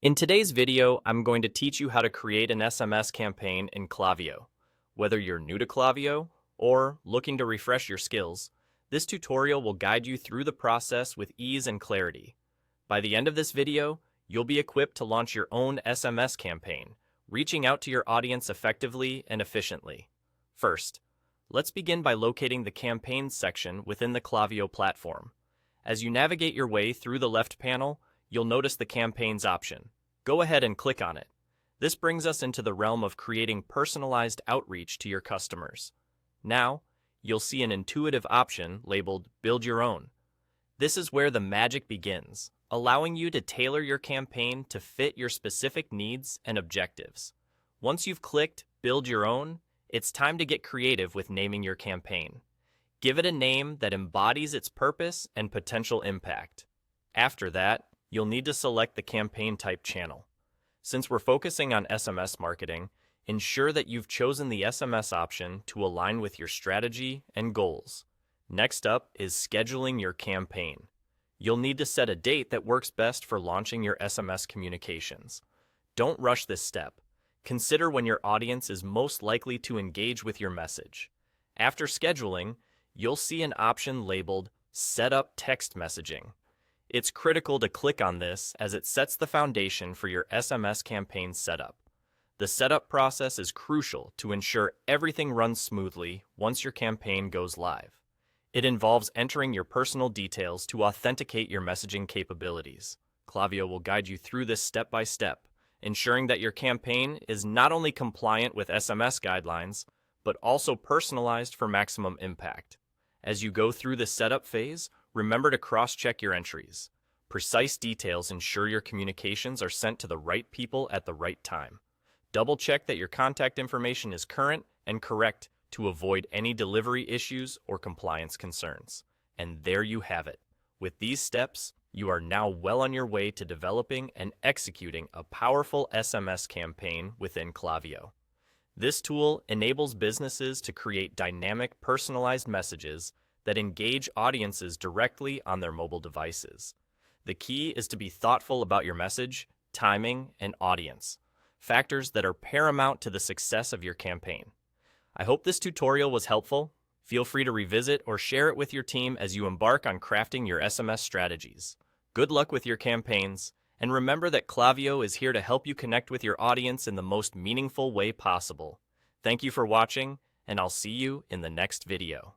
In today's video, I'm going to teach you how to create an SMS campaign in Klaviyo. Whether you're new to Klaviyo or looking to refresh your skills, this tutorial will guide you through the process with ease and clarity. By the end of this video, you'll be equipped to launch your own SMS campaign, reaching out to your audience effectively and efficiently. First, let's begin by locating the Campaigns section within the Klaviyo platform. As you navigate your way through the left panel, you'll notice the Campaigns option. Go ahead and click on it. This brings us into the realm of creating personalized outreach to your customers. Now, you'll see an intuitive option labeled Build Your Own. This is where the magic begins, allowing you to tailor your campaign to fit your specific needs and objectives. Once you've clicked Build Your Own, it's time to get creative with naming your campaign. Give it a name that embodies its purpose and potential impact. After that, you'll need to select the campaign type channel. Since we're focusing on SMS marketing, ensure that you've chosen the SMS option to align with your strategy and goals. Next up is scheduling your campaign. You'll need to set a date that works best for launching your SMS communications. Don't rush this step. Consider when your audience is most likely to engage with your message. After scheduling, you'll see an option labeled Set up Text Messaging. It's critical to click on this as it sets the foundation for your SMS campaign setup. The setup process is crucial to ensure everything runs smoothly once your campaign goes live. It involves entering your personal details to authenticate your messaging capabilities. Klaviyo will guide you through this step by step, ensuring that your campaign is not only compliant with SMS guidelines, but also personalized for maximum impact. As you go through the setup phase, remember to cross-check your entries. Precise details ensure your communications are sent to the right people at the right time. Double-check that your contact information is current and correct to avoid any delivery issues or compliance concerns. And there you have it. With these steps, you are now well on your way to developing and executing a powerful SMS campaign within Klaviyo. This tool enables businesses to create dynamic, personalized messages that engage audiences directly on their mobile devices. The key is to be thoughtful about your message, timing, and audience, factors that are paramount to the success of your campaign. I hope this tutorial was helpful. Feel free to revisit or share it with your team as you embark on crafting your SMS strategies. Good luck with your campaigns, and remember that Klaviyo is here to help you connect with your audience in the most meaningful way possible. Thank you for watching, and I'll see you in the next video.